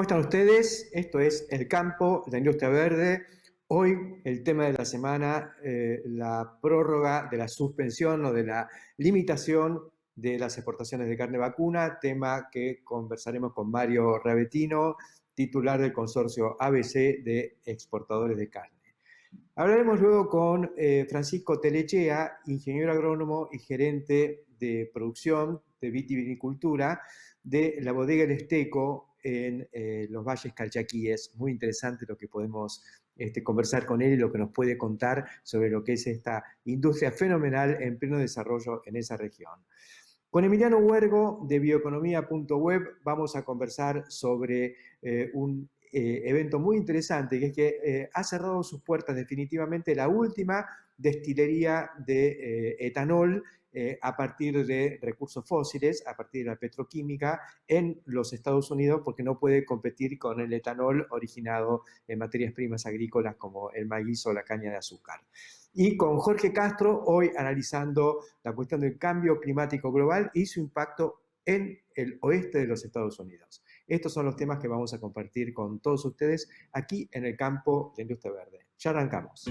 están ustedes? Esto es El Campo, la Industria Verde. Hoy el tema de la semana, la prórroga de la suspensión o de la limitación de las exportaciones de carne vacuna, tema que conversaremos con Mario Ravetino, titular del consorcio ABC de exportadores de carne. Hablaremos luego con Francisco Telechea, ingeniero agrónomo y gerente de producción de vitivinicultura de la bodega El Esteco en los Valles Calchaquíes. Muy interesante lo que podemos conversar con él y lo que nos puede contar sobre lo que es esta industria fenomenal en pleno desarrollo en esa región. Con Emiliano Huergo de bioeconomía.web vamos a conversar sobre un evento muy interesante, que es que ha cerrado sus puertas definitivamente la última destilería de etanol a partir de recursos fósiles, a partir de la petroquímica en los Estados Unidos, porque no puede competir con el etanol originado en materias primas agrícolas como el maíz o la caña de azúcar. Y con Jorge Castro, hoy analizando la cuestión del cambio climático global y su impacto en el oeste de los Estados Unidos. Estos son los temas que vamos a compartir con todos ustedes aquí en el campo de Industria Verde. Ya arrancamos.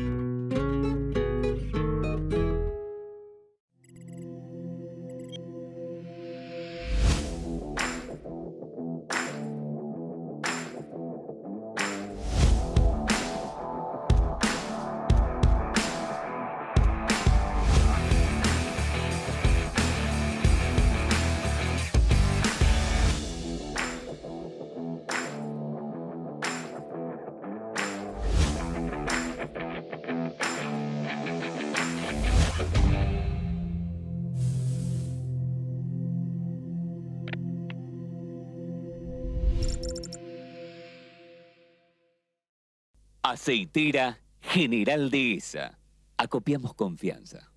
Aceitera General Dehesa. Acopiamos confianza.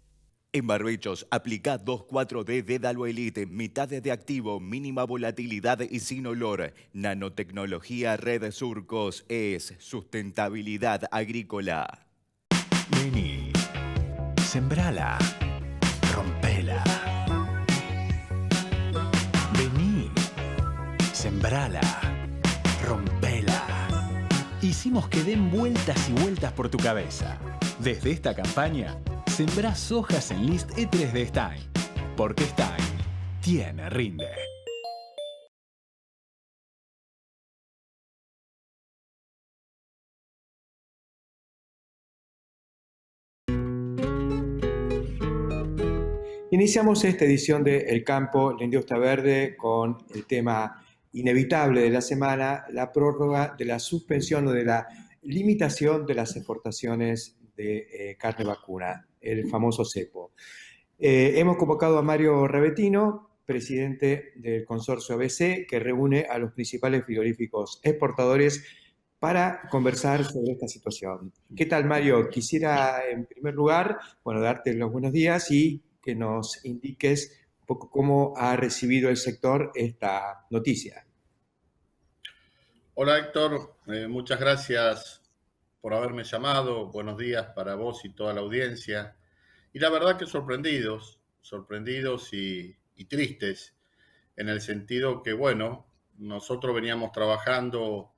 En barbechos, aplica 2,4-D Dédalo Elite, mitad de activo, mínima volatilidad y sin olor. Nanotecnología Red Surcos es sustentabilidad agrícola. Vení, sembrala, rompela. Vení, sembrala, rompela. Hicimos que den vueltas y vueltas por tu cabeza. Desde esta campaña, sembrá sojas en list E3 de Stein, porque Stein tiene rinde. Iniciamos esta edición de El Campo, la Industria Verde, con el tema inevitable de la semana, la prórroga de la suspensión o de la limitación de las exportaciones de carne vacuna, el famoso cepo. Hemos convocado a Mario Ravetino, presidente del consorcio ABC, que reúne a los principales frigoríficos exportadores para conversar sobre esta situación. ¿Qué tal, Mario? Quisiera, en primer lugar, darte los buenos días y que nos indiques un poco cómo ha recibido el sector esta noticia. Hola Héctor, muchas gracias por haberme llamado. Buenos días para vos y toda la audiencia. Y la verdad que sorprendidos y tristes, en el sentido que, nosotros veníamos trabajando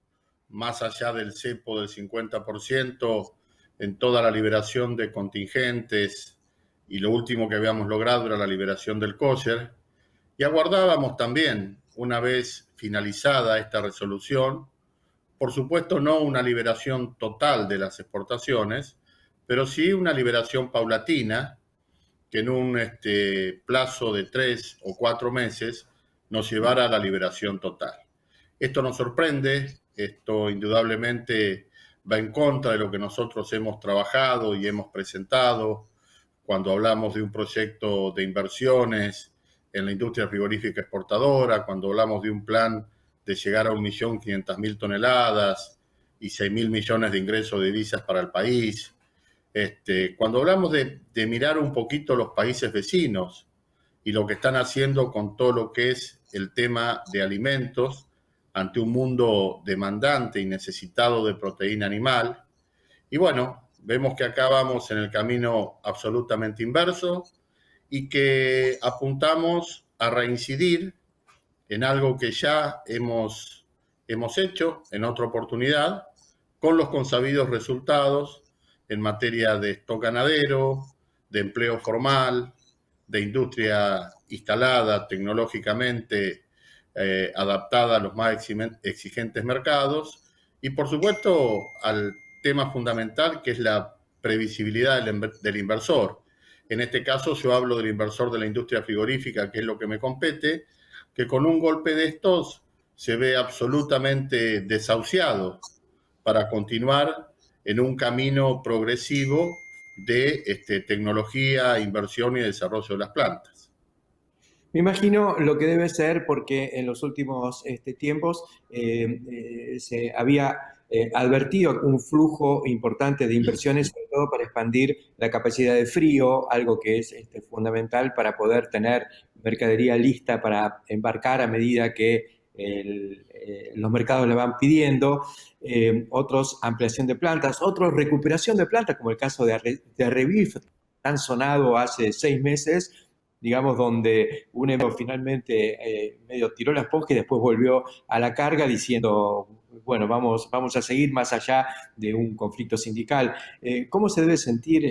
más allá del cepo del 50% en toda la liberación de contingentes, y lo último que habíamos logrado era la liberación del kosher, y aguardábamos también, una vez finalizada esta resolución, por supuesto no una liberación total de las exportaciones, pero sí una liberación paulatina que en un plazo de 3 o 4 meses nos llevara a la liberación total. Esto nos sorprende, esto indudablemente va en contra de lo que nosotros hemos trabajado y hemos presentado cuando hablamos de un proyecto de inversiones en la industria frigorífica exportadora, cuando hablamos de un plan de llegar a 1.500.000 toneladas y 6.000 millones de ingresos de divisas para el país. Cuando hablamos de mirar un poquito los países vecinos y lo que están haciendo con todo lo que es el tema de alimentos ante un mundo demandante y necesitado de proteína animal. Y vemos que acá vamos en el camino absolutamente inverso y que apuntamos a reincidir en algo que ya hemos hemos hecho en otra oportunidad, con los consabidos resultados en materia de stock ganadero, de empleo formal, de industria instalada tecnológicamente adaptada a los más exigentes mercados y, por supuesto, al tema fundamental que es la previsibilidad del inversor. En este caso yo hablo del inversor de la industria frigorífica, que es lo que me compete, que con un golpe de estos se ve absolutamente desahuciado para continuar en un camino progresivo de tecnología, inversión y desarrollo de las plantas. Me imagino lo que debe ser porque en los últimos tiempos se había advertido un flujo importante de inversiones, sobre todo para expandir la capacidad de frío, algo que es fundamental para poder tener mercadería lista para embarcar a medida que los mercados le van pidiendo, otros ampliación de plantas, otros recuperación de plantas, como el caso de Revif, tan sonado hace 6 meses, digamos, donde UNEMO finalmente medio tiró la esponja y después volvió a la carga diciendo, bueno, vamos a seguir más allá de un conflicto sindical. ¿Cómo se debe sentir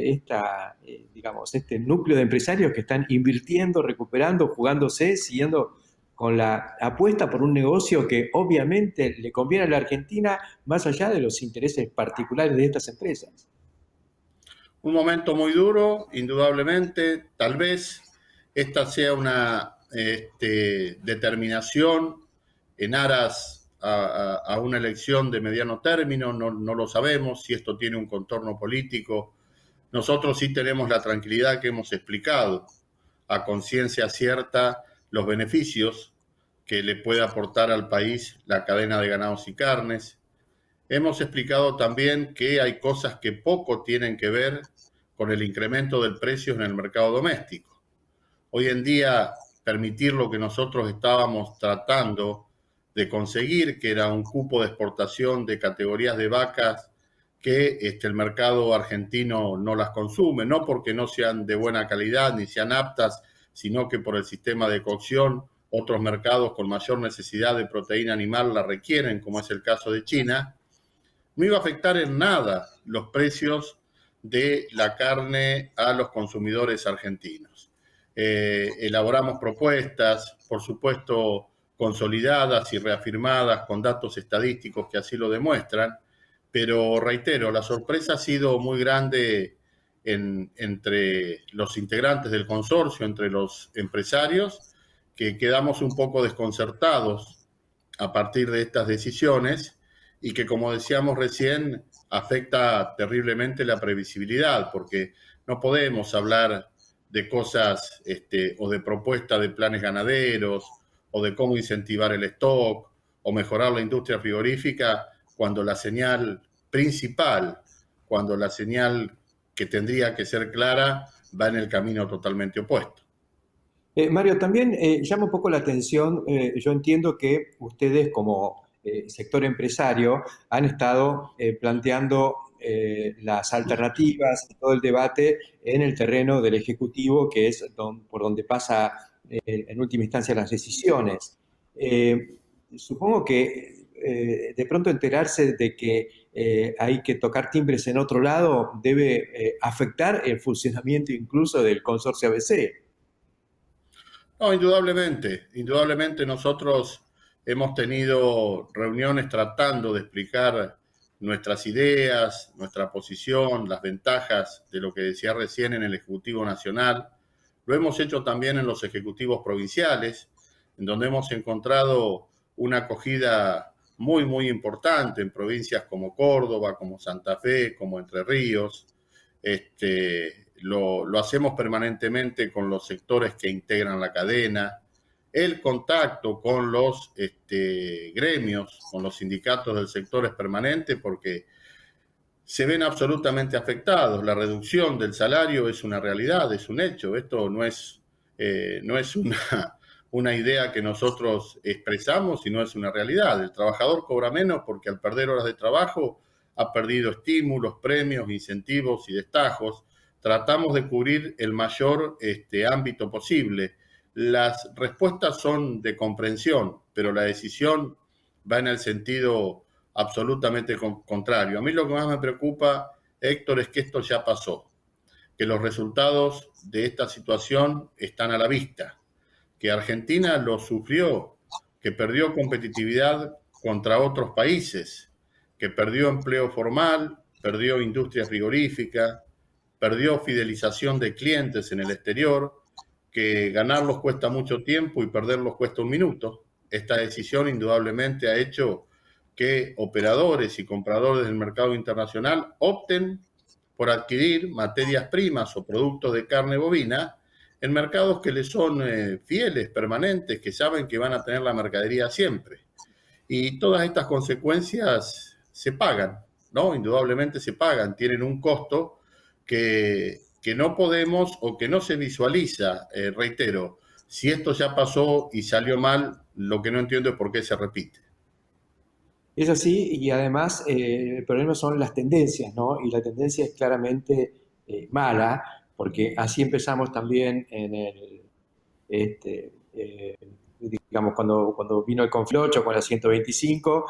digamos, este núcleo de empresarios que están invirtiendo, recuperando, jugándose, siguiendo con la apuesta por un negocio que obviamente le conviene a la Argentina más allá de los intereses particulares de estas empresas? Un momento muy duro, indudablemente. Tal vez esta sea una determinación en aras a una elección de mediano término, no lo sabemos si esto tiene un contorno político. Nosotros sí tenemos la tranquilidad que hemos explicado a conciencia cierta los beneficios que le puede aportar al país la cadena de ganados y carnes. Hemos explicado también que hay cosas que poco tienen que ver con el incremento del precio en el mercado doméstico. Hoy en día, permitir lo que nosotros estábamos tratando de conseguir, que era un cupo de exportación de categorías de vacas que el mercado argentino no las consume, no porque no sean de buena calidad ni sean aptas, sino que por el sistema de cocción otros mercados con mayor necesidad de proteína animal la requieren, como es el caso de China, no iba a afectar en nada los precios de la carne a los consumidores argentinos. Elaboramos propuestas, por supuesto, consolidadas y reafirmadas con datos estadísticos que así lo demuestran, pero reitero, la sorpresa ha sido muy grande entre los integrantes del consorcio, entre los empresarios, que quedamos un poco desconcertados a partir de estas decisiones y que, como decíamos recién, afecta terriblemente la previsibilidad, porque no podemos hablar de cosas o de propuestas de planes ganaderos o de cómo incentivar el stock o mejorar la industria frigorífica cuando la señal principal, cuando la señal que tendría que ser clara va en el camino totalmente opuesto. Mario, también llama un poco la atención, yo entiendo que ustedes como sector empresario han estado planteando las alternativas y todo el debate en el terreno del Ejecutivo, que es por donde pasa en última instancia las decisiones. Supongo que de pronto enterarse de que hay que tocar timbres en otro lado debe afectar el funcionamiento incluso del consorcio ABC. No, indudablemente nosotros hemos tenido reuniones tratando de explicar nuestras ideas, nuestra posición, las ventajas de lo que decía recién en el Ejecutivo Nacional. Lo hemos hecho también en los ejecutivos provinciales, en donde hemos encontrado una acogida muy, muy importante en provincias como Córdoba, como Santa Fe, como Entre Ríos. Lo hacemos permanentemente con los sectores que integran la cadena, el contacto con los gremios, con los sindicatos del sector es permanente porque se ven absolutamente afectados. La reducción del salario es una realidad, es un hecho. Esto no es una idea que nosotros expresamos, sino es una realidad. El trabajador cobra menos porque al perder horas de trabajo ha perdido estímulos, premios, incentivos y destajos. Tratamos de cubrir el mayor ámbito posible. Las respuestas son de comprensión, pero la decisión va en el sentido absolutamente contrario. A mí lo que más me preocupa, Héctor, es que esto ya pasó, que los resultados de esta situación están a la vista, que Argentina lo sufrió, que perdió competitividad contra otros países, que perdió empleo formal, perdió industria frigorífica, perdió fidelización de clientes en el exterior, que ganarlos cuesta mucho tiempo y perderlos cuesta un minuto. Esta decisión indudablemente ha hecho que operadores y compradores del mercado internacional opten por adquirir materias primas o productos de carne bovina en mercados que les son fieles, permanentes, que saben que van a tener la mercadería siempre. Y todas estas consecuencias se pagan, ¿no? Indudablemente se pagan, tienen un costo que no podemos o que no se visualiza, reitero. Si esto ya pasó y salió mal, lo que no entiendo es por qué se repite. Es así, y además el problema son las tendencias, ¿no? Y la tendencia es claramente mala, porque así empezamos también en el, digamos, cuando vino el Conflocho con la 125,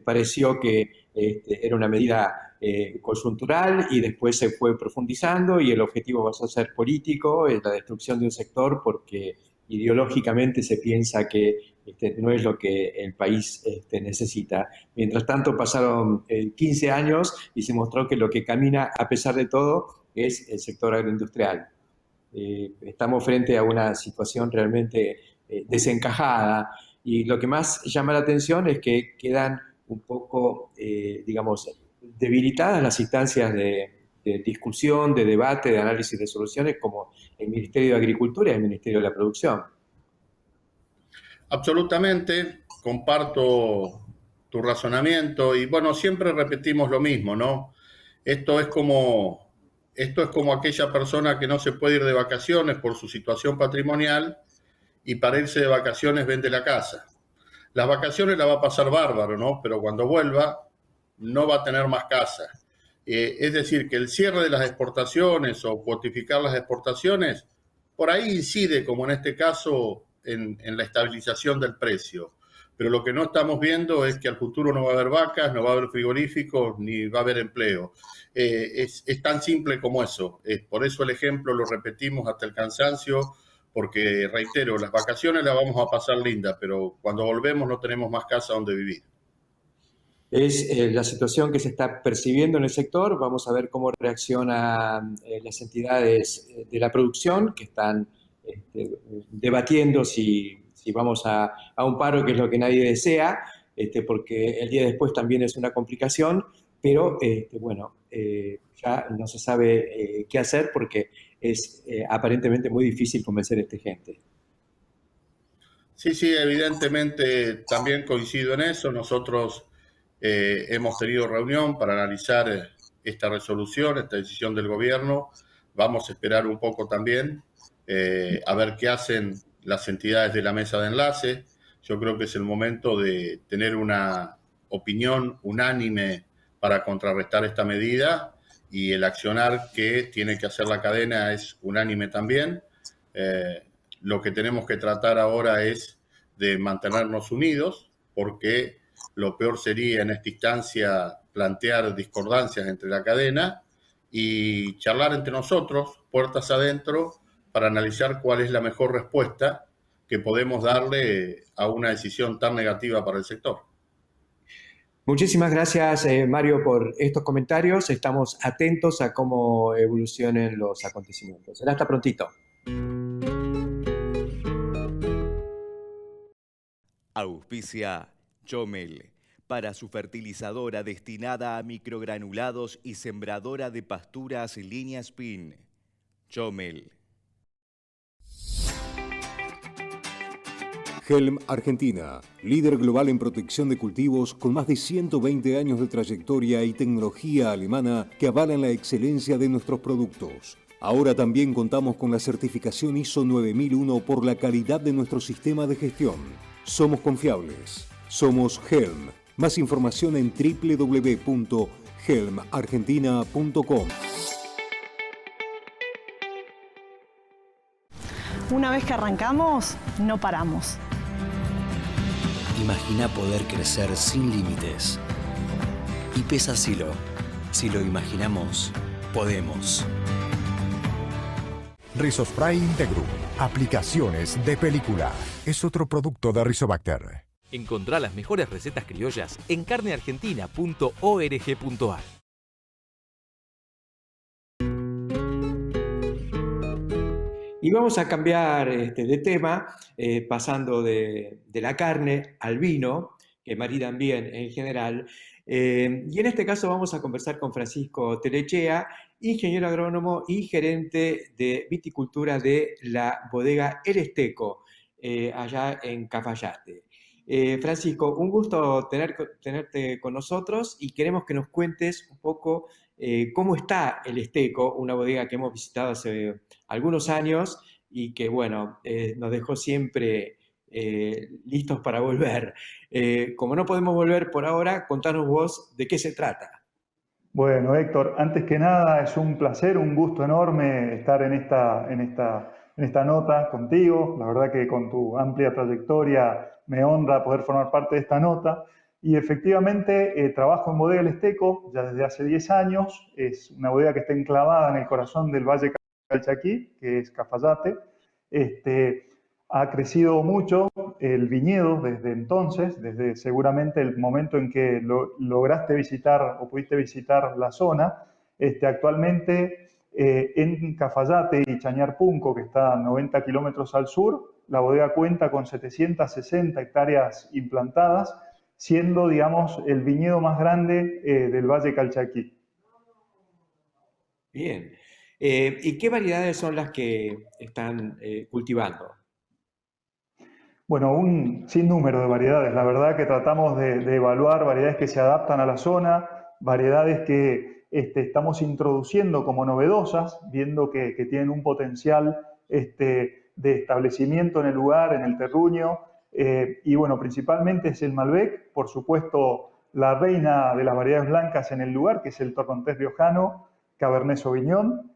pareció que era una medida coyuntural y después se fue profundizando y el objetivo pasó a ser político, la destrucción de un sector porque ideológicamente se piensa que no es lo que el país necesita. Mientras tanto pasaron 15 años y se mostró que lo que camina a pesar de todo es el sector agroindustrial. Estamos frente a una situación realmente desencajada y lo que más llama la atención es que quedan un poco, digamos, debilitadas las instancias de discusión, de debate, de análisis de soluciones como el Ministerio de Agricultura y el Ministerio de la Producción. Absolutamente, comparto tu razonamiento y bueno, siempre repetimos lo mismo, ¿no? Esto es como aquella persona que no se puede ir de vacaciones por su situación patrimonial y para irse de vacaciones vende la casa. Las vacaciones la va a pasar bárbaro, ¿no? Pero cuando vuelva no va a tener más casa. Es decir, que el cierre de las exportaciones o cuotificar las exportaciones, por ahí incide, como en este caso, en la estabilización del precio. Pero lo que no estamos viendo es que al futuro no va a haber vacas, no va a haber frigoríficos, ni va a haber empleo. Es tan simple como eso. Por eso el ejemplo lo repetimos hasta el cansancio, porque, reitero, las vacaciones las vamos a pasar lindas, pero cuando volvemos no tenemos más casa donde vivir. Es la situación que se está percibiendo en el sector. Vamos a ver cómo reaccionan las entidades de la producción que están debatiendo si vamos a un paro, que es lo que nadie desea, porque el día después también es una complicación, pero bueno, ya no se sabe qué hacer porque es aparentemente muy difícil convencer a esta gente. Sí, evidentemente también coincido en eso. Nosotros hemos tenido reunión para analizar esta resolución, esta decisión del gobierno. Vamos a esperar un poco también a ver qué hacen las entidades de la mesa de enlace. Yo creo que es el momento de tener una opinión unánime para contrarrestar esta medida y el accionar que tiene que hacer la cadena es unánime también. Lo que tenemos que tratar ahora es de mantenernos unidos, porque lo peor sería en esta instancia plantear discordancias entre la cadena y charlar entre nosotros, puertas adentro, para analizar cuál es la mejor respuesta que podemos darle a una decisión tan negativa para el sector. Muchísimas gracias, Mario, por estos comentarios. Estamos atentos a cómo evolucionen los acontecimientos. Será hasta prontito. Auspicia Chomel, para su fertilizadora destinada a microgranulados y sembradora de pasturas línea Spin. Chomel. Helm Argentina, líder global en protección de cultivos con más de 120 años de trayectoria y tecnología alemana que avalan la excelencia de nuestros productos. Ahora también contamos con la certificación ISO 9001 por la calidad de nuestro sistema de gestión. Somos confiables. Somos Helm. Más información en www.helmargentina.com. Una vez que arrancamos, no paramos. Imagina poder crecer sin límites. Y Pesa Silo. Si lo imaginamos, podemos. Rizospray Integrum. Aplicaciones de película. Es otro producto de Rizobacter. Encontrá las mejores recetas criollas en carneargentina.org.ar. Y vamos a cambiar de tema, pasando de la carne al vino, que maridan bien en general. Y en este caso vamos a conversar con Francisco Telechea, ingeniero agrónomo y gerente de viticultura de la bodega El Esteco, allá en Cafayate. Francisco, un gusto tenerte con nosotros y queremos que nos cuentes un poco cómo está El Esteco, una bodega que hemos visitado hace algunos años y que, bueno, nos dejó siempre listos para volver. Como no podemos volver por ahora, contanos vos de qué se trata. Bueno, Héctor, antes que nada es un placer, un gusto enorme estar en esta nota contigo. La verdad que con tu amplia trayectoria me honra poder formar parte de esta nota. Y efectivamente trabajo en Bodega El Esteco ya desde hace 10 años. Es una bodega que está enclavada en el corazón del Valle Calchaquí, que es Cafayate. Ha crecido mucho el viñedo desde entonces, desde seguramente el momento en que lograste visitar o pudiste visitar la zona. Actualmente en Cafayate y Chañar Punco, que está a 90 kilómetros al sur, la bodega cuenta con 760 hectáreas implantadas, siendo, digamos, el viñedo más grande del Valle Calchaquí. Bien. ¿Y qué variedades son las que están cultivando? Bueno, un sinnúmero de variedades. La verdad que tratamos de evaluar variedades que se adaptan a la zona, variedades que estamos introduciendo como novedosas, viendo que tienen un potencial de establecimiento en el lugar, en el terruño. Y bueno, principalmente es el Malbec, por supuesto, la reina de las variedades blancas en el lugar, que es el Torrontés riojano, Cabernet Sauvignon,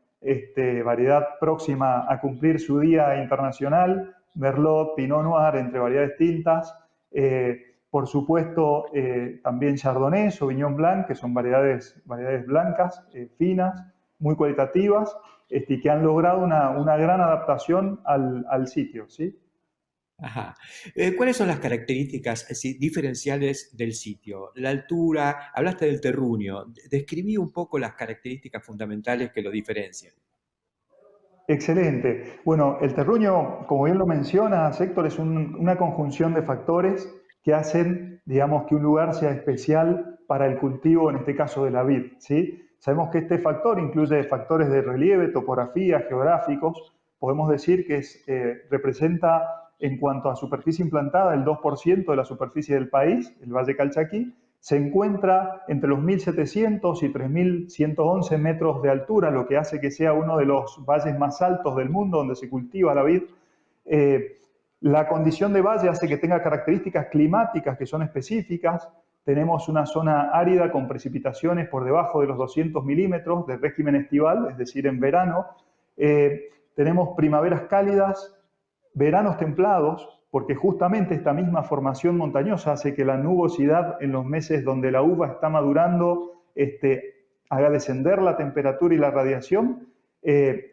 variedad próxima a cumplir su día internacional, Merlot, Pinot Noir, entre variedades tintas. Por supuesto, también Chardonnay, Sauvignon Blanc, que son variedades blancas, finas, muy cualitativas, y que han logrado una gran adaptación al sitio, ¿sí? Ajá. ¿Cuáles son las características diferenciales del sitio? La altura, hablaste del terruño. Describí un poco las características fundamentales que lo diferencian. Excelente. Bueno, el terruño, como bien lo mencionas, Héctor, es una conjunción de factores que hacen, digamos, que un lugar sea especial para el cultivo, en este caso de la vid, ¿sí? Sabemos que este factor incluye factores de relieve, topografía, geográficos. Podemos decir que representa, en cuanto a superficie implantada, el 2% de la superficie del país, el Valle Calchaquí. Se encuentra entre los 1.700 y 3.111 metros de altura, lo que hace que sea uno de los valles más altos del mundo donde se cultiva la vid. La condición de valle hace que tenga características climáticas que son específicas. Tenemos una zona árida con precipitaciones por debajo de los 200 milímetros de régimen estival, es decir, en verano. Tenemos primaveras cálidas, veranos templados, porque justamente esta misma formación montañosa hace que la nubosidad en los meses donde la uva está madurando haga descender la temperatura y la radiación.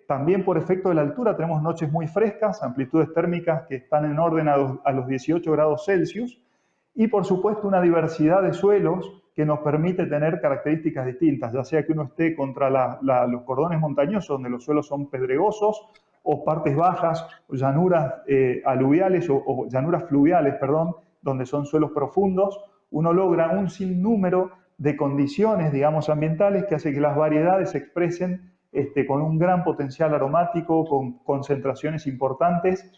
También por efecto de la altura tenemos noches muy frescas, amplitudes térmicas que están en orden a los 18 grados Celsius, y por supuesto una diversidad de suelos que nos permite tener características distintas, ya sea que uno esté contra los cordones montañosos, donde los suelos son pedregosos, o partes bajas, o llanuras aluviales, o llanuras fluviales, perdón, donde son suelos profundos. Uno logra un sinnúmero de condiciones, digamos, ambientales que hace que las variedades se expresen con un gran potencial aromático, con concentraciones importantes.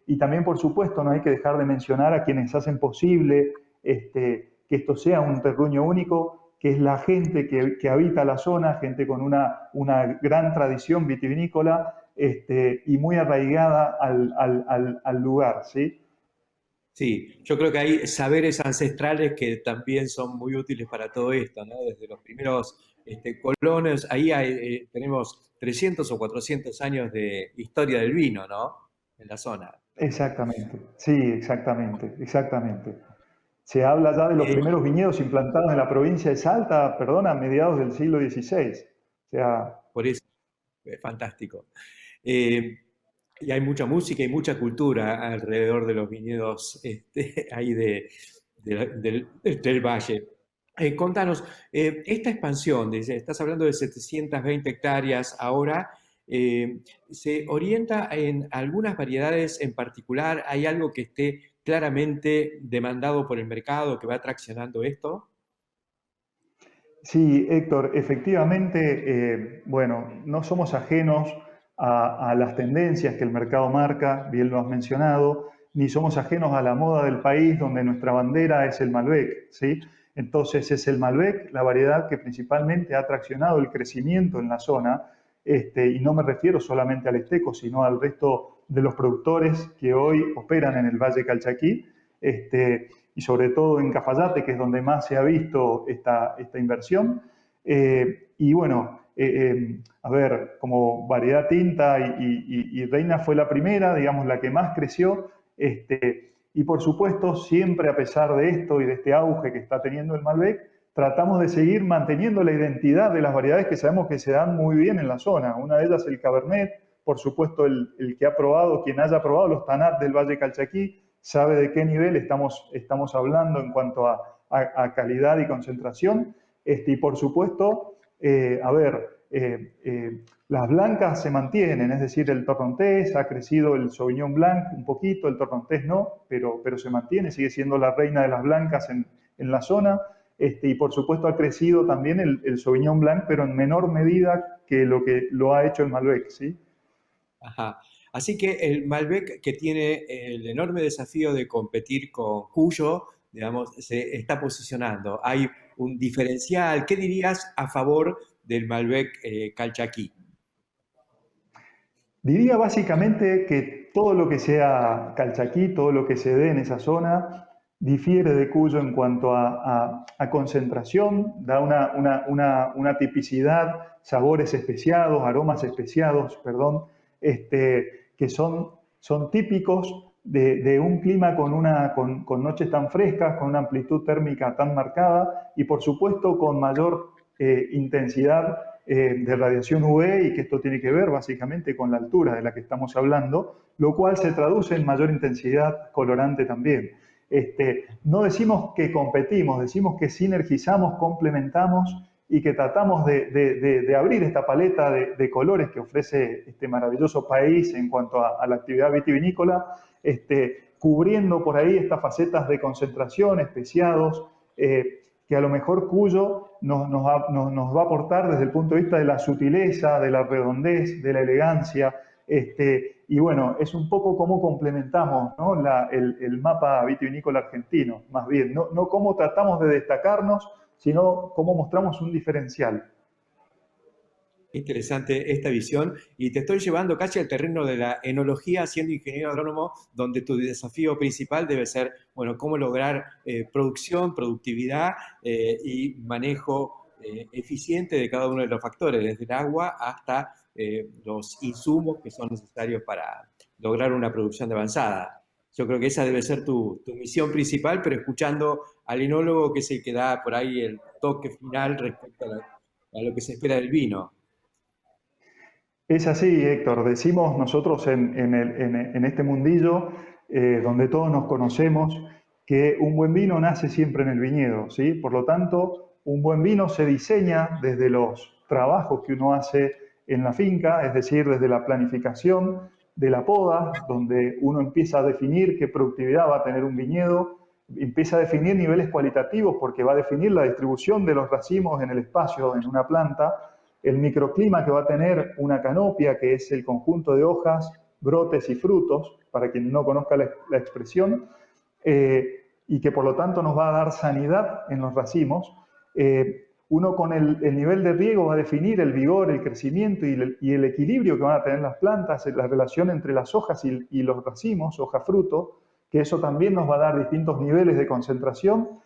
Y también, por supuesto, no hay que dejar de mencionar a quienes hacen posible que esto sea un terruño único, que es la gente que habita la zona, gente con una gran tradición vitivinícola y muy arraigada al lugar, ¿sí? Sí, yo creo que hay saberes ancestrales que también son muy útiles para todo esto, ¿no? Desde los primeros colonos, ahí tenemos 300 o 400 años de historia del vino, ¿no? En la zona. Exactamente, sí, exactamente, exactamente. Se habla ya de los primeros viñedos implantados en la provincia de Salta, perdón, a mediados del siglo XVI. O sea, Por eso, es fantástico. Eh, y hay mucha música y mucha cultura alrededor de los viñedos ahí del valle. Contanos, esta expansión, estás hablando de 720 hectáreas ahora, ¿se orienta en algunas variedades en particular? ¿Hay algo que esté claramente demandado por el mercado que va traccionando esto? sí, Héctor, efectivamente, bueno, no somos ajenos a las tendencias que el mercado marca, bien lo has mencionado, ni somos ajenos a la moda del país donde nuestra bandera es el Malbec, ¿sí? Entonces es el Malbec la variedad que principalmente ha traccionado el crecimiento en la zona, y no me refiero solamente al Esteco, sino al resto de los productores que hoy operan en el Valle Calchaquí, y sobre todo en Cafayate, que es donde más se ha visto esta inversión. Y bueno, a ver, como variedad tinta y reina fue la primera, digamos, la que más creció. Y por supuesto, siempre a pesar de esto y de este auge que está teniendo el Malbec, tratamos de seguir manteniendo la identidad de las variedades que sabemos que se dan muy bien en la zona. Una de ellas el Cabernet, por supuesto el que ha probado, quien haya probado los Tanat del Valle Calchaquí, sabe de qué nivel estamos hablando en cuanto a calidad y concentración. Y por supuesto, las blancas se mantienen, es decir, el Torrontés, ha crecido el Sauvignon Blanc un poquito, el Torrontés no, pero se mantiene, sigue siendo la reina de las blancas en la zona. Y por supuesto ha crecido también el Sauvignon Blanc, pero en menor medida que lo ha hecho el Malbec, ¿sí? Ajá. Así que el Malbec, que tiene el enorme desafío de competir con Cuyo, digamos, se está posicionando. Hay un diferencial. ¿Qué dirías a favor del Malbec Calchaquí? Diría básicamente que todo lo que sea Calchaquí, todo lo que se dé en esa zona, difiere de Cuyo en cuanto a concentración, da una tipicidad, sabores especiados, aromas especiados, perdón, que son típicos de un clima con noches tan frescas, con una amplitud térmica tan marcada y por supuesto con mayor intensidad de radiación UV y que esto tiene que ver básicamente con la altura de la que estamos hablando, lo cual se traduce en mayor intensidad colorante también. No decimos que competimos, decimos que sinergizamos, complementamos y que tratamos de abrir esta paleta de colores que ofrece este maravilloso país en cuanto a la actividad vitivinícola, cubriendo por ahí estas facetas de concentración, especiados, que a lo mejor Cuyo nos va a aportar desde el punto de vista de la sutileza, de la redondez, de la elegancia. Y bueno, es un poco cómo complementamos, ¿no? el mapa vitivinícola argentino, más bien. No cómo tratamos de destacarnos, sino cómo mostramos un diferencial. Interesante esta visión y te estoy llevando casi al terreno de la enología siendo ingeniero agrónomo, donde tu desafío principal debe ser, bueno, cómo lograr producción, productividad y manejo eficiente de cada uno de los factores, desde el agua hasta los insumos que son necesarios para lograr una producción de avanzada. Yo creo que esa debe ser tu misión principal, pero escuchando al enólogo que es el que da por ahí el toque final respecto a lo que se espera del vino. Es así, Héctor. Decimos nosotros en este mundillo, donde todos nos conocemos, que un buen vino nace siempre en el viñedo, ¿sí? Por lo tanto, un buen vino se diseña desde los trabajos que uno hace en la finca, es decir, desde la planificación de la poda, donde uno empieza a definir qué productividad va a tener un viñedo, empieza a definir niveles cualitativos porque va a definir la distribución de los racimos en el espacio, en una planta, el microclima que va a tener una canopia, que es el conjunto de hojas, brotes y frutos, para quien no conozca la expresión, y que por lo tanto nos va a dar sanidad en los racimos. Uno con el nivel de riego va a definir el vigor, el crecimiento y el equilibrio que van a tener las plantas, la relación entre las hojas y los racimos, hoja-fruto, que eso también nos va a dar distintos niveles de concentración.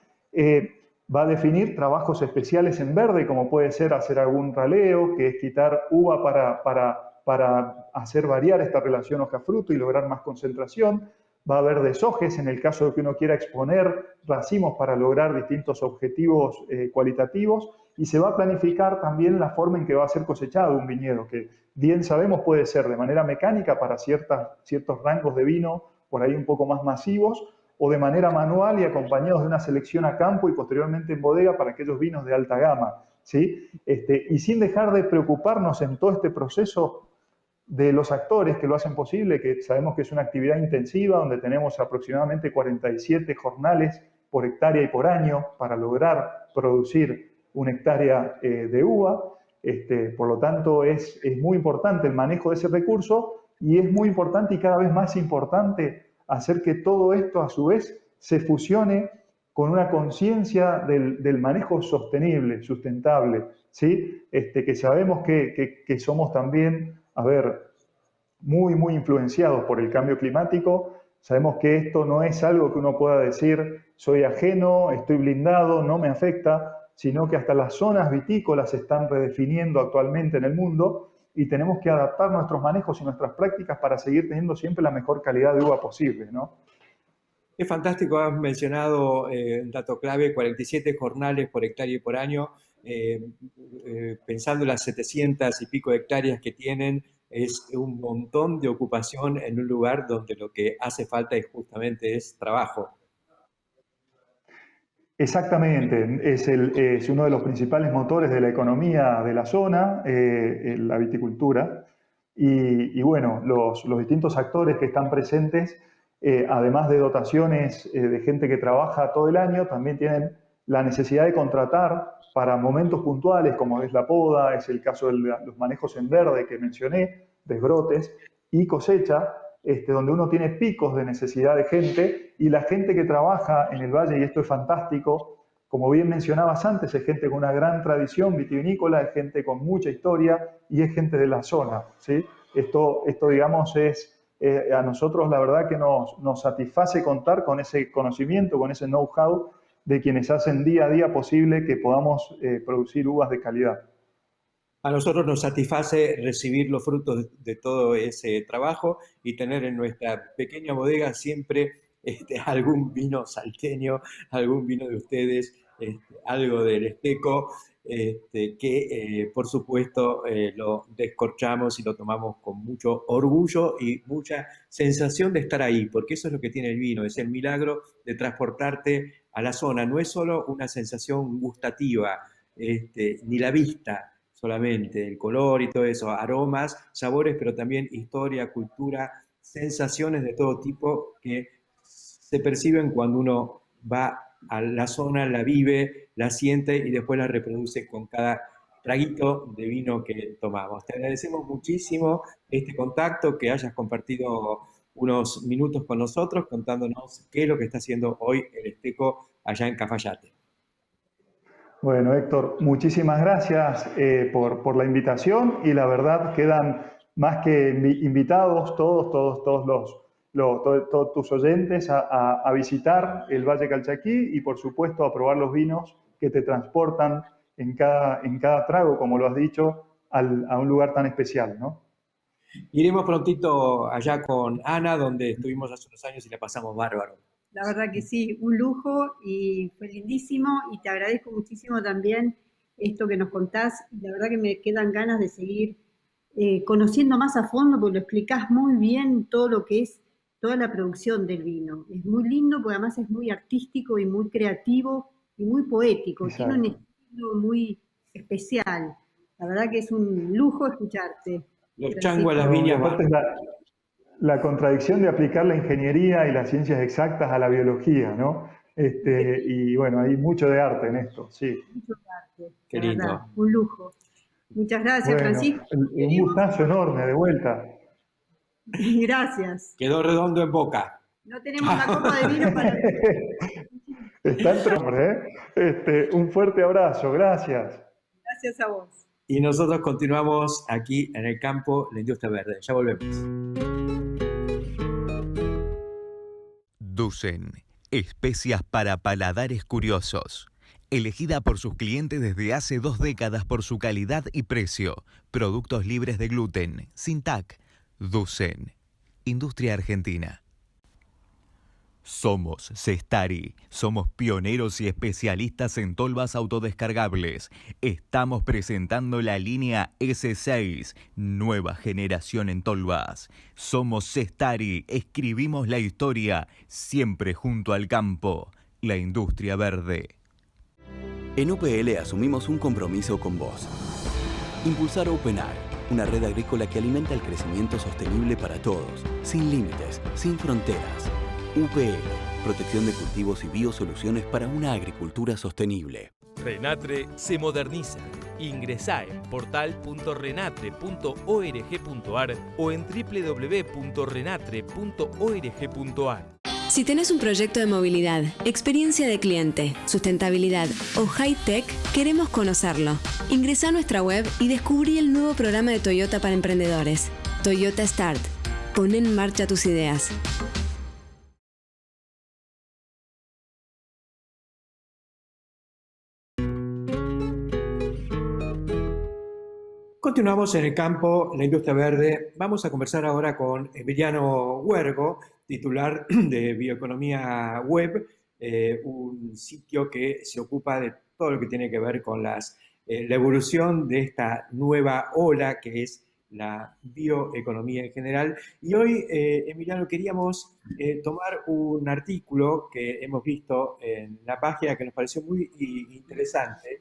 Va a definir trabajos especiales en verde, como puede ser hacer algún raleo, que es quitar uva para para hacer variar esta relación hoja-fruto y lograr más concentración. Va a haber desojes en el caso de que uno quiera exponer racimos para lograr distintos objetivos cualitativos, y se va a planificar también la forma en que va a ser cosechado un viñedo, que bien sabemos puede ser de manera mecánica para ciertos rangos de vino por ahí un poco más masivos, o de manera manual y acompañados de una selección a campo y posteriormente en bodega para aquellos vinos de alta gama, ¿sí? Y sin dejar de preocuparnos en todo este proceso de los actores que lo hacen posible, que sabemos que es una actividad intensiva, donde tenemos aproximadamente 47 jornales por hectárea y por año para lograr producir una hectárea de uva. Por lo tanto, es muy importante el manejo de ese recurso, y es muy importante y cada vez más importante hacer que todo esto a su vez se fusione con una conciencia del manejo sostenible, sustentable, ¿sí? Que sabemos que somos también, muy influenciados por el cambio climático. Sabemos que esto no es algo que uno pueda decir, soy ajeno, estoy blindado, no me afecta, sino que hasta las zonas vitícolas se están redefiniendo actualmente en el mundo, y tenemos que adaptar nuestros manejos y nuestras prácticas para seguir teniendo siempre la mejor calidad de uva posible, ¿no? Es fantástico, has mencionado un dato clave, 47 jornales por hectárea y por año, pensando en las 700 y pico hectáreas que tienen, es un montón de ocupación en un lugar donde lo que hace falta es trabajo. Exactamente, es uno de los principales motores de la economía de la zona, la viticultura, y bueno, los distintos actores que están presentes, además de dotaciones de gente que trabaja todo el año, también tienen la necesidad de contratar para momentos puntuales, como es la poda, es el caso de los manejos en verde que mencioné, desbrotes y cosecha, donde uno tiene picos de necesidad de gente, y la gente que trabaja en el valle, y esto es fantástico, como bien mencionabas antes, es gente con una gran tradición vitivinícola, es gente con mucha historia y es gente de la zona, ¿sí? Esto digamos, a nosotros la verdad que nos satisface contar con ese conocimiento, con ese know-how de quienes hacen día a día posible que podamos producir uvas de calidad. A nosotros nos satisface recibir los frutos de todo ese trabajo y tener en nuestra pequeña bodega siempre algún vino salteño, algún vino de ustedes, algo del Esteco, que por supuesto lo descorchamos y lo tomamos con mucho orgullo y mucha sensación de estar ahí, porque eso es lo que tiene el vino, es el milagro de transportarte a la zona. No es solo una sensación gustativa, ni la vista solamente, el color y todo eso, aromas, sabores, pero también historia, cultura, sensaciones de todo tipo que se perciben cuando uno va a la zona, la vive, la siente y después la reproduce con cada traguito de vino que tomamos. Te agradecemos muchísimo este contacto, que hayas compartido unos minutos con nosotros contándonos qué es lo que está haciendo hoy el Esteco allá en Cafayate. Bueno, Héctor, muchísimas gracias por la invitación, y la verdad quedan más que invitados todos tus oyentes a visitar el Valle Calchaquí y por supuesto a probar los vinos que te transportan en cada trago, como lo has dicho, a un lugar tan especial, ¿no? Iremos prontito allá con Ana, donde estuvimos hace unos años y la pasamos bárbaro. La verdad que sí, un lujo y fue lindísimo, y te agradezco muchísimo también esto que nos contás. La verdad que me quedan ganas de seguir conociendo más a fondo, porque lo explicás muy bien todo lo que es toda la producción del vino. Es muy lindo porque además es muy artístico y muy creativo y muy poético. Exacto. Tiene un estilo muy especial. La verdad que es un lujo escucharte. Los changos a las viñas van. La contradicción de aplicar la ingeniería y las ciencias exactas a la biología, ¿no? Y bueno, hay mucho de arte en esto, sí. Mucho de arte. Qué lindo. Verdad, un lujo. Muchas gracias, Bueno, Francisco. un gustazo enorme, de vuelta. Gracias. Quedó redondo en boca. No tenemos la copa de vino para... Está entre hombre, ¿eh? Un fuerte abrazo, gracias. Gracias a vos. Y nosotros continuamos aquí en el campo, la industria verde. Ya volvemos. Dusen, especias para paladares curiosos. elegida por sus clientes desde hace 2 décadas por su calidad y precio. Productos libres de gluten, sin TAC. Ducen, Industria Argentina. Somos Cestari, somos pioneros y especialistas en tolvas autodescargables. Estamos presentando la línea S6, nueva generación en tolvas. Somos Cestari, escribimos la historia, siempre junto al campo, la industria verde. En UPL asumimos un compromiso con vos. Impulsar OpenAg, una red agrícola que alimenta el crecimiento sostenible para todos, sin límites, sin fronteras. UPL, protección de cultivos y biosoluciones para una agricultura sostenible. Renatre se moderniza. Ingresá en portal.renatre.org.ar o en www.renatre.org.ar. Si tenés un proyecto de movilidad, experiencia de cliente, sustentabilidad o high-tech, queremos conocerlo. Ingresá a nuestra web y descubrí el nuevo programa de Toyota para emprendedores. Toyota Start. Pon en marcha tus ideas. Continuamos en el campo, la industria verde. Vamos a conversar ahora con Emiliano Huergo, titular de Bioeconomía Web, un sitio que se ocupa de todo lo que tiene que ver con la evolución de esta nueva ola que es la bioeconomía en general. Y hoy, Emiliano, queríamos tomar un artículo que hemos visto en la página que nos pareció muy interesante,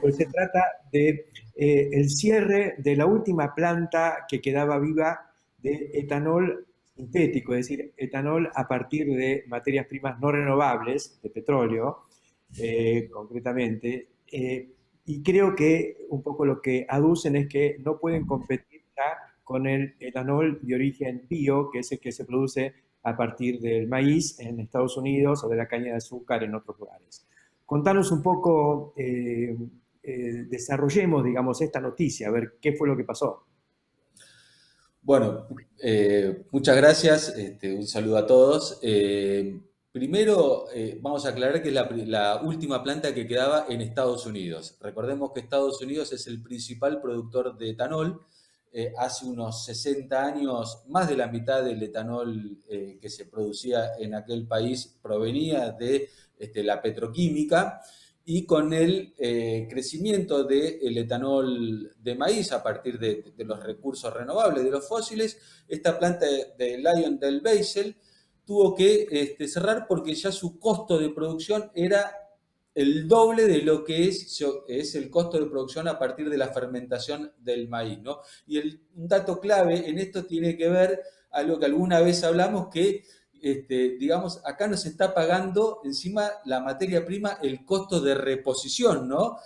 pues se trata de el cierre de la última planta que quedaba viva de etanol sintético, es decir, etanol a partir de materias primas no renovables, de petróleo, concretamente, y creo que un poco lo que aducen es que no pueden competir ya con el etanol de origen bio, que es el que se produce a partir del maíz en Estados Unidos o de la caña de azúcar en otros lugares. Contanos un poco, desarrollemos, digamos, esta noticia, a ver qué fue lo que pasó. Bueno, muchas gracias, un saludo a todos. Primero, vamos a aclarar que es la última planta que quedaba en Estados Unidos. Recordemos que Estados Unidos es el principal productor de etanol. Hace unos 60 años, más de la mitad del etanol que se producía en aquel país provenía de la petroquímica, y con el crecimiento del etanol de maíz a partir de los recursos renovables, de los fósiles, esta planta de Lyondell Basel tuvo que cerrar porque ya su costo de producción era el doble de lo que es el costo de producción a partir de la fermentación del maíz, ¿no? Y un dato clave en esto tiene que ver a lo que alguna vez hablamos, que digamos, acá nos está pagando encima la materia prima el costo de reposición, ¿no?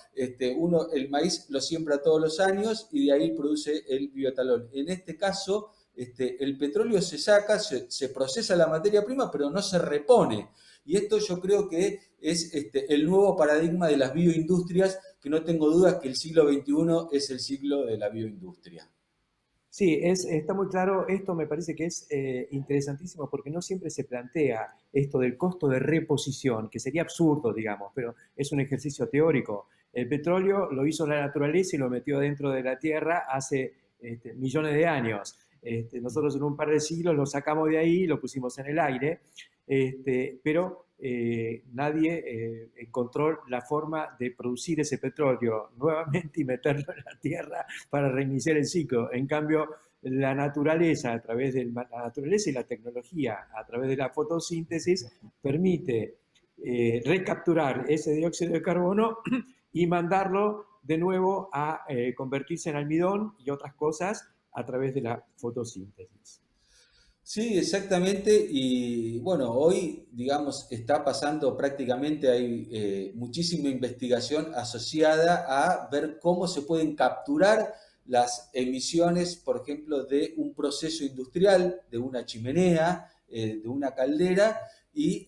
Uno el maíz lo siembra todos los años y de ahí produce el bioetanol. En este caso, el petróleo se saca, se procesa la materia prima, pero no se repone. Y esto yo creo que es el nuevo paradigma de las bioindustrias, que no tengo dudas que el siglo XXI es el siglo de la bioindustria. Sí, está muy claro. Esto me parece que es interesantísimo porque no siempre se plantea esto del costo de reposición, que sería absurdo, digamos, pero es un ejercicio teórico. El petróleo lo hizo la naturaleza y lo metió dentro de la tierra hace millones de años. Nosotros en un par de siglos lo sacamos de ahí y lo pusimos en el aire, pero nadie encontró la forma de producir ese petróleo nuevamente y meterlo en la tierra para reiniciar el ciclo. En cambio, la naturaleza, a través de la naturaleza y la tecnología, a través de la fotosíntesis, permite recapturar ese dióxido de carbono y mandarlo de nuevo a convertirse en almidón y otras cosas a través de la fotosíntesis. Sí, exactamente. Y bueno, hoy, digamos, está pasando prácticamente, hay muchísima investigación asociada a ver cómo se pueden capturar las emisiones, por ejemplo, de un proceso industrial, de una chimenea, de una caldera y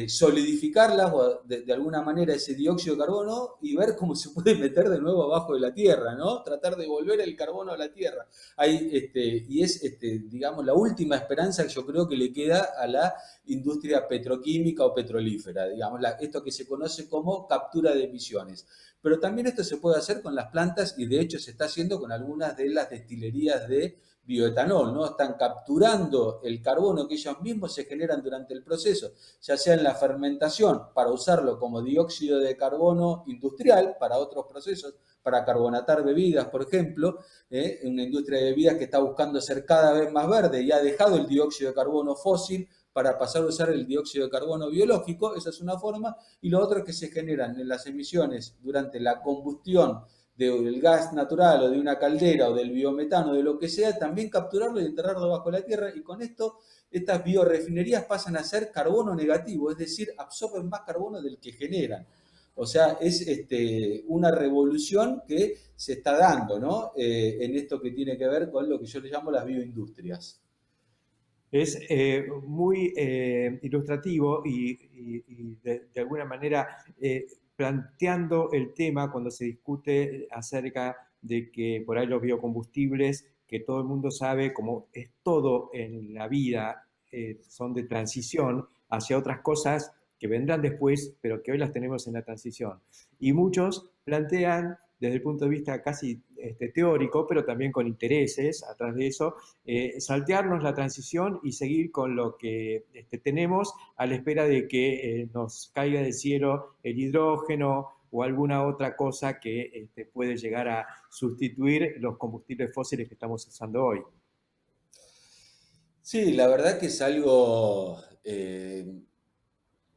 solidificarlas de alguna manera ese dióxido de carbono y ver cómo se puede meter de nuevo abajo de la tierra, ¿no? Tratar de volver el carbono a la tierra. Y es, digamos, la última esperanza que yo creo que le queda a la industria petroquímica o petrolífera, digamos, esto que se conoce como captura de emisiones. Pero también esto se puede hacer con las plantas y de hecho se está haciendo con algunas de las destilerías de bioetanol, ¿no? Están capturando el carbono que ellos mismos se generan durante el proceso, ya sea en la fermentación, para usarlo como dióxido de carbono industrial para otros procesos, para carbonatar bebidas, por ejemplo, una industria de bebidas que está buscando ser cada vez más verde y ha dejado el dióxido de carbono fósil para pasar a usar el dióxido de carbono biológico, esa es una forma, y lo otro es que se generan en las emisiones durante la combustión del gas natural o de una caldera o del biometano, de lo que sea, también capturarlo y enterrarlo bajo la tierra, y con esto estas biorefinerías pasan a ser carbono negativo, es decir, absorben más carbono del que generan. O sea, es una revolución que se está dando, ¿no? En esto que tiene que ver con lo que yo le llamo las bioindustrias. Es muy ilustrativo y de alguna manera planteando el tema cuando se discute acerca de que por ahí los biocombustibles, que todo el mundo sabe, como es todo en la vida, son de transición hacia otras cosas que vendrán después, pero que hoy las tenemos en la transición. Y muchos plantean, desde el punto de vista casi teórico, pero también con intereses atrás de eso, saltearnos la transición y seguir con lo que tenemos a la espera de que nos caiga del cielo el hidrógeno o alguna otra cosa que puede llegar a sustituir los combustibles fósiles que estamos usando hoy. Sí, la verdad que es algo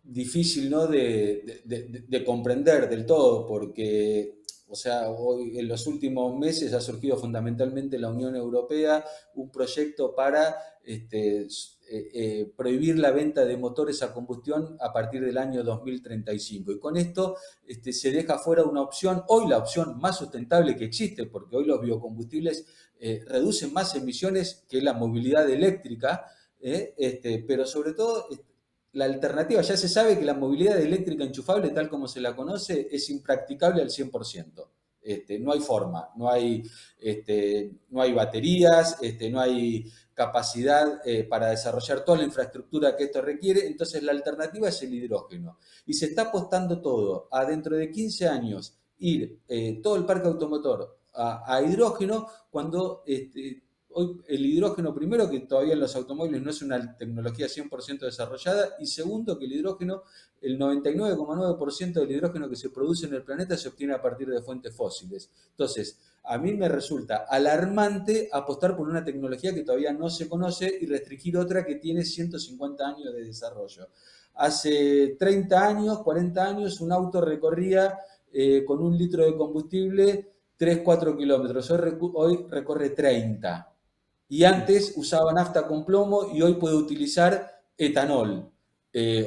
difícil, ¿no? de comprender del todo, porque, o sea, hoy en los últimos meses ha surgido fundamentalmente en la Unión Europea un proyecto para prohibir la venta de motores a combustión a partir del año 2035. Y con esto se deja fuera una opción, hoy la opción más sustentable que existe, porque hoy los biocombustibles reducen más emisiones que la movilidad eléctrica, pero sobre todo la alternativa, ya se sabe que la movilidad eléctrica enchufable, tal como se la conoce, es impracticable al 100%. No hay forma, no hay baterías, no hay capacidad para desarrollar toda la infraestructura que esto requiere, entonces la alternativa es el hidrógeno. Y se está apostando todo a dentro de 15 años ir todo el parque automotor a hidrógeno, cuando hoy el hidrógeno, primero, que todavía en los automóviles no es una tecnología 100% desarrollada, y segundo, que el hidrógeno, el 99,9% del hidrógeno que se produce en el planeta se obtiene a partir de fuentes fósiles. Entonces, a mí me resulta alarmante apostar por una tecnología que todavía no se conoce y restringir otra que tiene 150 años de desarrollo. Hace 30 años, 40 años, un auto recorría con 1 litro de combustible 3-4 kilómetros. Hoy recorre 30. Y antes usaba nafta con plomo y hoy puede utilizar etanol,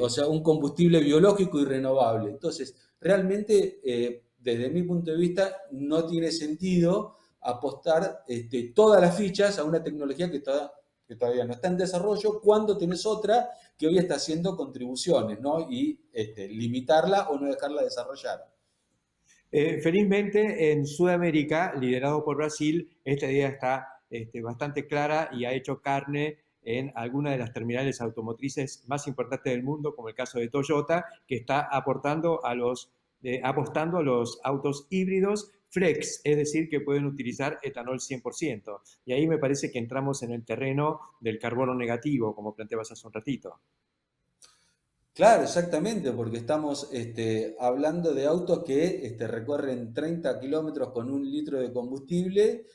o sea, un combustible biológico y renovable. Entonces, realmente, desde mi punto de vista, no tiene sentido apostar todas las fichas a una tecnología que todavía no está en desarrollo, cuando tenés otra que hoy está haciendo contribuciones, ¿no? Y limitarla o no dejarla desarrollar. Felizmente, en Sudamérica, liderado por Brasil, esta idea está bastante clara y ha hecho carne en algunas de las terminales automotrices más importantes del mundo, como el caso de Toyota, que está apostando a los autos híbridos flex, es decir, que pueden utilizar etanol 100%. Y ahí me parece que entramos en el terreno del carbono negativo, como planteabas hace un ratito. Claro, exactamente, porque estamos hablando de autos que recorren 30 kilómetros con 1 litro de combustible,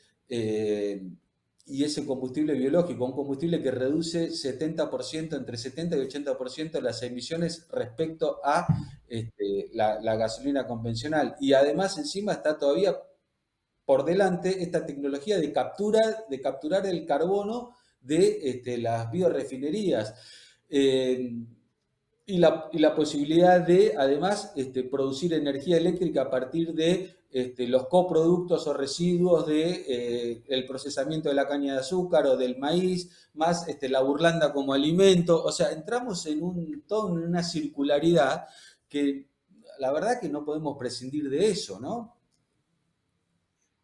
y ese combustible biológico, un combustible que reduce 70%, entre 70 y 80% las emisiones respecto a la gasolina convencional. Y además encima está todavía por delante esta tecnología de capturar el carbono de las biorefinerías. y la posibilidad de, además, producir energía eléctrica a partir de los coproductos o residuos del procesamiento de la caña de azúcar o del maíz, más la burlanda como alimento. O sea, entramos en todo en una circularidad que la verdad que no podemos prescindir de eso, ¿no?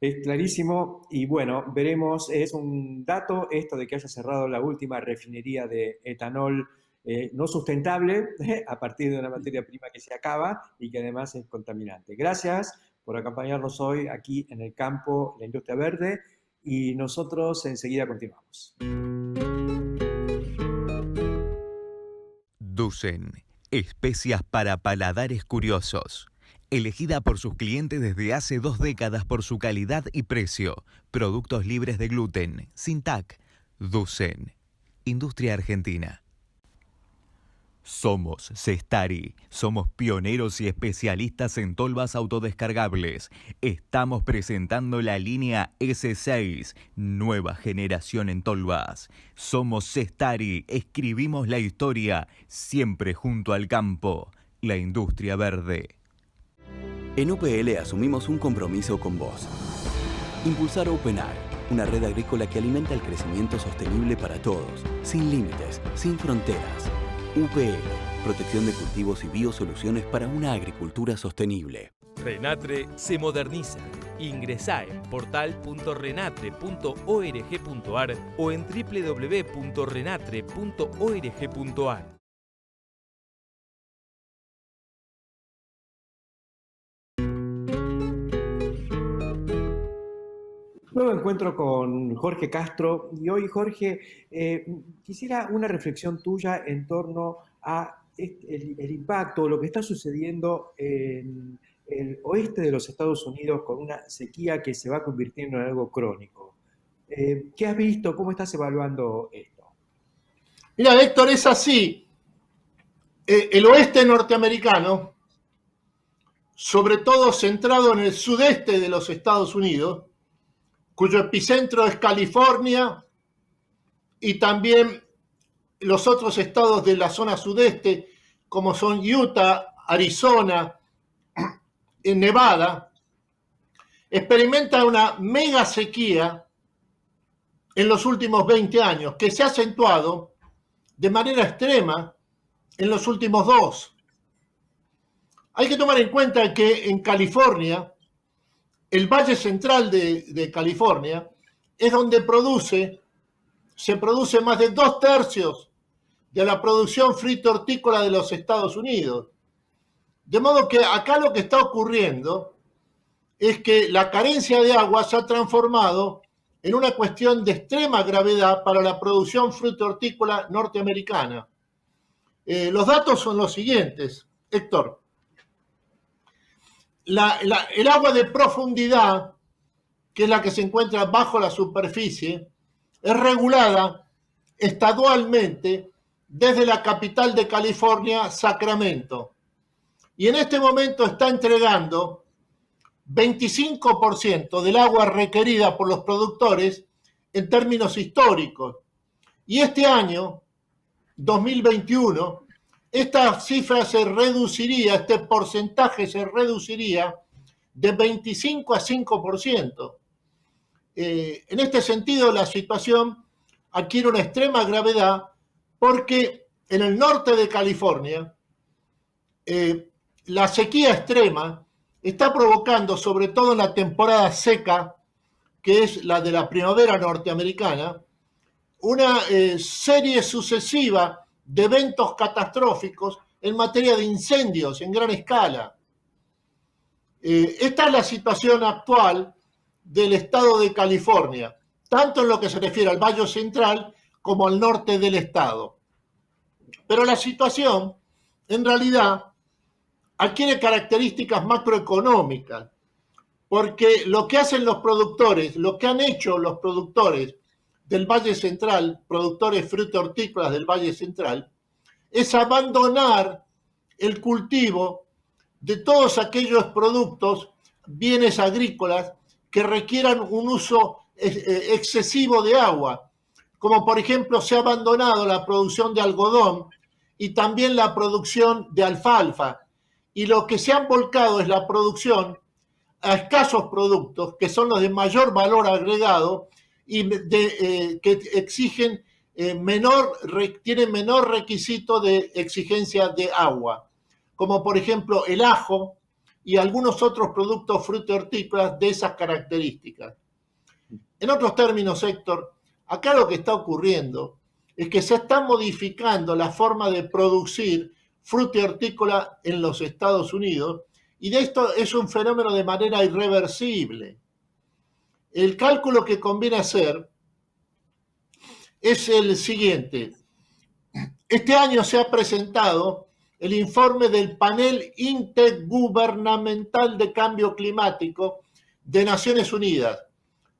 Es clarísimo y bueno, veremos, es un dato esto de que haya cerrado la última refinería de etanol no sustentable a partir de una materia prima que se acaba y que además es contaminante. Gracias por acompañarnos hoy aquí en el campo, la industria verde, y nosotros enseguida continuamos. Dusen, especias para paladares curiosos. Elegida por sus clientes desde hace 2 décadas por su calidad y precio. Productos libres de gluten, sin TAC. Dusen, industria argentina. Somos Cestari, somos pioneros y especialistas en tolvas autodescargables. Estamos presentando la línea S6, nueva generación en tolvas. Somos Cestari, escribimos la historia, siempre junto al campo, la industria verde. En UPL asumimos un compromiso con vos. Impulsar OpenAg, una red agrícola que alimenta el crecimiento sostenible para todos, sin límites, sin fronteras. UPL, protección de cultivos y biosoluciones para una agricultura sostenible. Renatre se moderniza. Ingresá en portal.renatre.org.ar o en www.renatre.org.ar. Nuevo encuentro con Jorge Castro y hoy, Jorge, quisiera una reflexión tuya en torno a el impacto, lo que está sucediendo en el oeste de los Estados Unidos con una sequía que se va convirtiendo en algo crónico. ¿Qué has visto? ¿Cómo estás evaluando esto? Mira, Héctor, es así. El oeste norteamericano, sobre todo centrado en el sudeste de los Estados Unidos, cuyo epicentro es California y también los otros estados de la zona sudeste, como son Utah, Arizona, Nevada, experimenta una mega sequía en los últimos 20 años, que se ha acentuado de manera extrema en los últimos 2. Hay que tomar en cuenta que en California, el Valle Central de California es donde se produce más de 2/3 de la producción frito-hortícola de los Estados Unidos. De modo que acá lo que está ocurriendo es que la carencia de agua se ha transformado en una cuestión de extrema gravedad para la producción frito-hortícola norteamericana. Los datos son los siguientes, Héctor. El agua de profundidad, que es la que se encuentra bajo la superficie, es regulada estadualmente desde la capital de California, Sacramento. Y en este momento está entregando 25% del agua requerida por los productores en términos históricos. Y este año, 2021, esta cifra se reduciría, este porcentaje se reduciría de 25 a 5%. En este sentido, la situación adquiere una extrema gravedad porque en el norte de California la sequía extrema está provocando, sobre todo en la temporada seca, que es la de la primavera norteamericana, una serie sucesiva de eventos catastróficos en materia de incendios en gran escala. Esta es la situación actual del estado de California, tanto en lo que se refiere al Valle Central como al norte del estado. Pero la situación, en realidad, adquiere características macroeconómicas, porque lo que hacen los productores, lo que han hecho los productores del Valle Central, productores fruto-hortícolas del Valle Central, es abandonar el cultivo de todos aquellos productos, bienes agrícolas que requieran un uso excesivo de agua, como por ejemplo se ha abandonado la producción de algodón y también la producción de alfalfa. Y lo que se han volcado es la producción a escasos productos, que son los de mayor valor agregado y que exigen tienen menor requisito de exigencia de agua, como por ejemplo el ajo y algunos otros productos frutícolas de esas características. En otros términos, Héctor, acá lo que está ocurriendo es que se está modificando la forma de producir fruta y hortícola en los Estados Unidos, y de esto es un fenómeno de manera irreversible. El cálculo que conviene hacer es el siguiente. Este año se ha presentado el informe del Panel Intergubernamental de Cambio Climático de Naciones Unidas,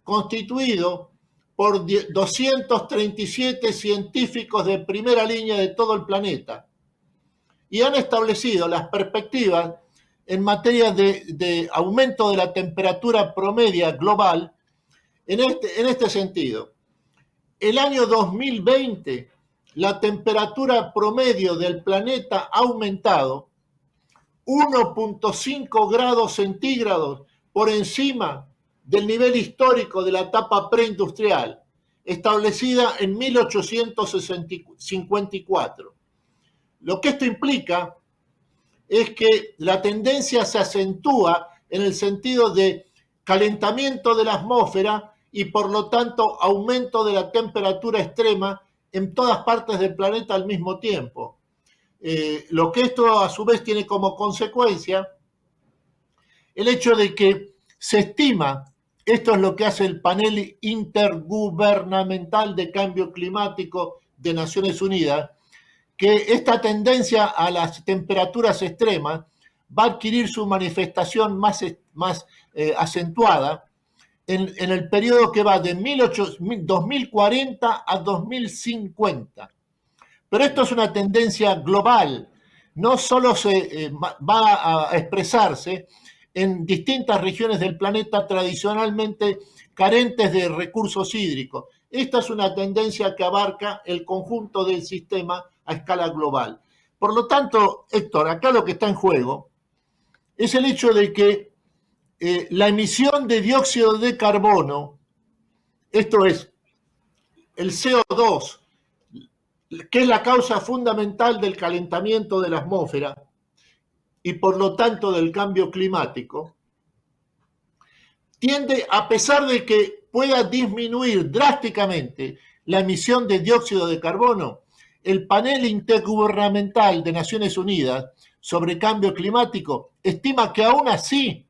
constituido por 237 científicos de primera línea de todo el planeta, y han establecido las perspectivas en materia de aumento de la temperatura promedia global en este sentido. El año 2020, la temperatura promedio del planeta ha aumentado 1.5 grados centígrados por encima del nivel histórico de la etapa preindustrial, establecida en 1854. Lo que esto implica es que la tendencia se acentúa en el sentido de calentamiento de la atmósfera y por lo tanto aumento de la temperatura extrema en todas partes del planeta al mismo tiempo. Lo que esto a su vez tiene como consecuencia el hecho de que se estima, esto es lo que hace el Panel Intergubernamental de Cambio Climático de Naciones Unidas, que esta tendencia a las temperaturas extremas va a adquirir su manifestación más acentuada en el periodo que va de 2040 a 2050. Pero esto es una tendencia global, no solo va a expresarse en distintas regiones del planeta tradicionalmente carentes de recursos hídricos. Esta es una tendencia que abarca el conjunto del sistema a escala global. Por lo tanto, Héctor, acá lo que está en juego es el hecho de que la emisión de dióxido de carbono, esto es el CO2, que es la causa fundamental del calentamiento de la atmósfera y por lo tanto del cambio climático, tiende, a pesar de que pueda disminuir drásticamente la emisión de dióxido de carbono, el Panel Intergubernamental de Naciones Unidas sobre Cambio Climático estima que aún así,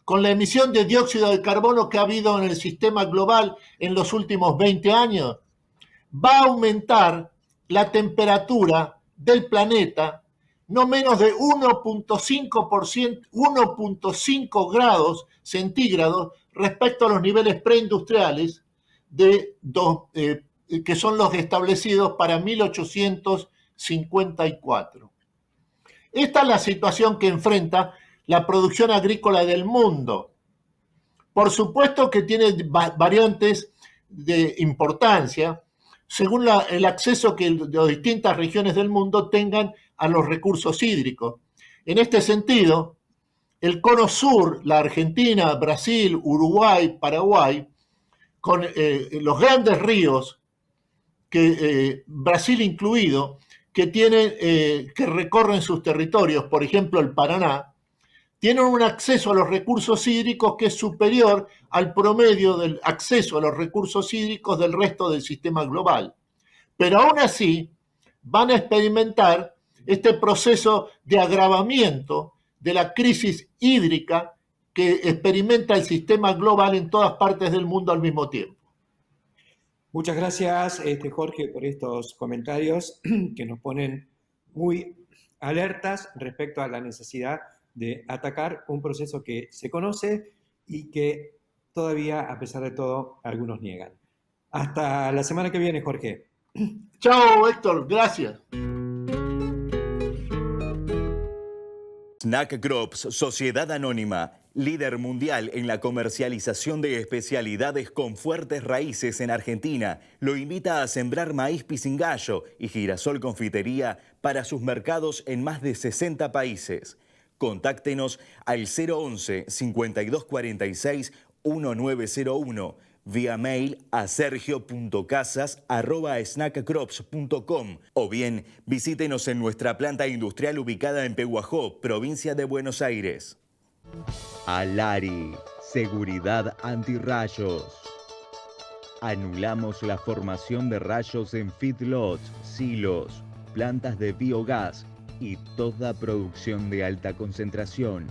con la emisión de dióxido de carbono que ha habido en el sistema global en los últimos 20 años, va a aumentar la temperatura del planeta no menos de 1.5 grados centígrados respecto a los niveles preindustriales que son los establecidos para 1854. Esta es la situación que enfrenta la producción agrícola del mundo. Por supuesto que tiene variantes de importancia según el acceso que las distintas regiones del mundo tengan a los recursos hídricos. En este sentido, el cono sur, la Argentina, Brasil, Uruguay, Paraguay, con los grandes ríos, Brasil incluido, que recorren sus territorios, por ejemplo el Paraná, tienen un acceso a los recursos hídricos que es superior al promedio del acceso a los recursos hídricos del resto del sistema global. Pero aún así van a experimentar este proceso de agravamiento de la crisis hídrica que experimenta el sistema global en todas partes del mundo al mismo tiempo. Muchas gracias, Jorge, por estos comentarios que nos ponen muy alertas respecto a la necesidad de atacar un proceso que se conoce y que todavía, a pesar de todo, algunos niegan. Hasta la semana que viene, Jorge. Chao, Héctor. Gracias. Snack Groups, Sociedad Anónima, Líder mundial en la comercialización de especialidades con fuertes raíces en Argentina, lo invita a sembrar maíz pisingallo y girasol confitería para sus mercados en más de 60 países. Contáctenos al 011-5246-1901, vía mail a sergio.casas@snackcrops.com o bien visítenos en nuestra planta industrial ubicada en Pehuajó, provincia de Buenos Aires. Alari, seguridad antirrayos. Anulamos la formación de rayos en feedlots, silos, plantas de biogás y toda producción de alta concentración.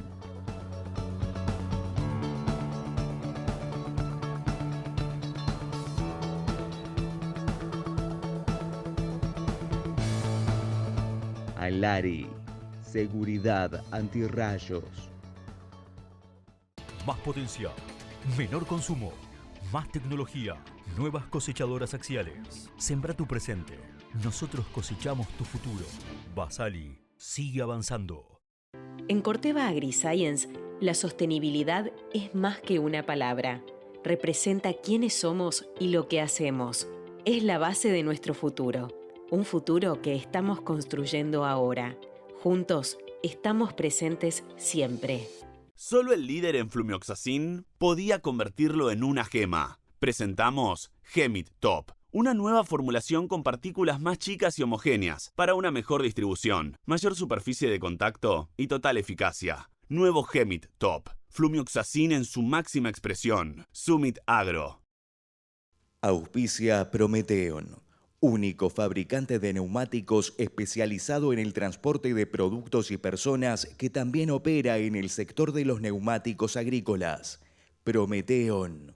Alari, seguridad antirrayos. Más potencia, menor consumo, más tecnología, nuevas cosechadoras axiales. Sembra tu presente. Nosotros cosechamos tu futuro. Basali sigue avanzando. En Corteva AgriScience, la sostenibilidad es más que una palabra. Representa quiénes somos y lo que hacemos. Es la base de nuestro futuro. Un futuro que estamos construyendo ahora. Juntos, estamos presentes siempre. Solo el líder en flumioxacin podía convertirlo en una gema. Presentamos Gemit Top, una nueva formulación con partículas más chicas y homogéneas para una mejor distribución, mayor superficie de contacto y total eficacia. Nuevo Gemit Top, flumioxacin en su máxima expresión. Summit Agro. Auspicia Prometeon, único fabricante de neumáticos especializado en el transporte de productos y personas que también opera en el sector de los neumáticos agrícolas. Prometeon.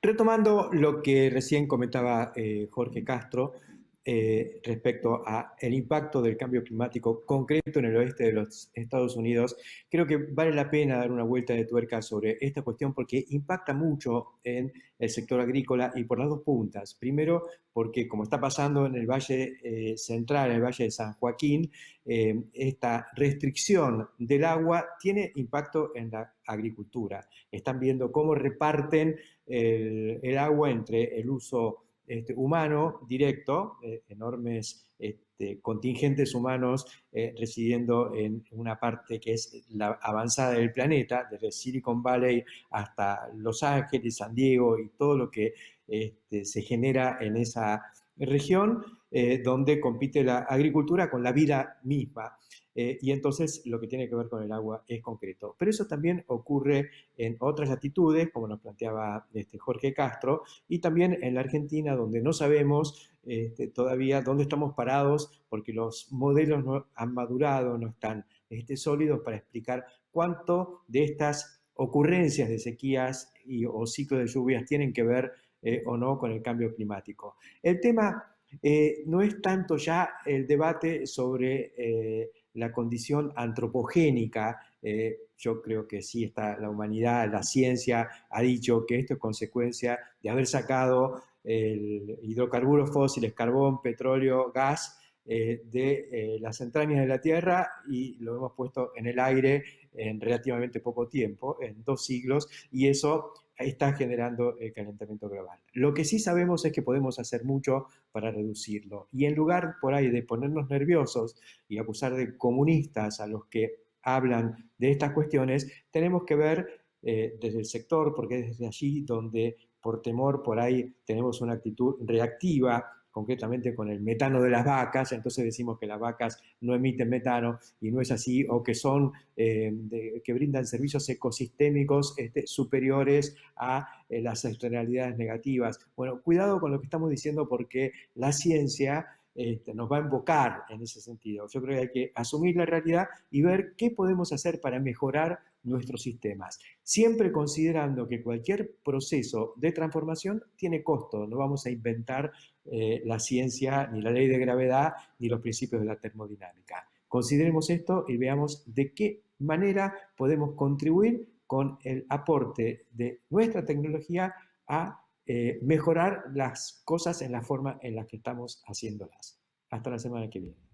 Retomando lo que recién comentaba Jorge Castro respecto al impacto del cambio climático concreto en el oeste de los Estados Unidos, creo que vale la pena dar una vuelta de tuerca sobre esta cuestión porque impacta mucho en el sector agrícola y por las dos puntas. Primero, porque como está pasando en el Valle Central, en el Valle de San Joaquín, esta restricción del agua tiene impacto en la agricultura. Están viendo cómo reparten el agua entre el uso humano directo, enormes contingentes humanos residiendo en una parte que es la avanzada del planeta, desde Silicon Valley hasta Los Ángeles, San Diego y todo lo que se genera en esa región, donde compite la agricultura con la vida misma. Y entonces lo que tiene que ver con el agua es concreto. Pero eso también ocurre en otras latitudes, como nos planteaba Jorge Castro, y también en la Argentina, donde no sabemos todavía dónde estamos parados, porque los modelos no han madurado, no están sólidos para explicar cuánto de estas ocurrencias de sequías o ciclos de lluvias tienen que ver o no con el cambio climático. El tema no es tanto ya el debate sobre la condición antropogénica. Yo creo que sí está la humanidad, la ciencia ha dicho que esto es consecuencia de haber sacado hidrocarburos fósiles, carbón, petróleo, gas de las entrañas de la Tierra y lo hemos puesto en el aire en relativamente poco tiempo, en 2 siglos, y eso está generando el calentamiento global. Lo que sí sabemos es que podemos hacer mucho para reducirlo. Y en lugar por ahí de ponernos nerviosos y acusar de comunistas a los que hablan de estas cuestiones, tenemos que ver desde el sector, porque es desde allí donde por temor por ahí tenemos una actitud reactiva, concretamente con el metano de las vacas, entonces decimos que las vacas no emiten metano y no es así, o que son que brindan servicios ecosistémicos superiores a las externalidades negativas. Bueno, cuidado con lo que estamos diciendo porque la ciencia nos va a invocar en ese sentido. Yo creo que hay que asumir la realidad y ver qué podemos hacer para mejorar nuestros sistemas, siempre considerando que cualquier proceso de transformación tiene costo. No vamos a inventar la ciencia, ni la ley de gravedad, ni los principios de la termodinámica. Consideremos esto y veamos de qué manera podemos contribuir con el aporte de nuestra tecnología a mejorar las cosas en la forma en la que estamos haciéndolas. Hasta la semana que viene.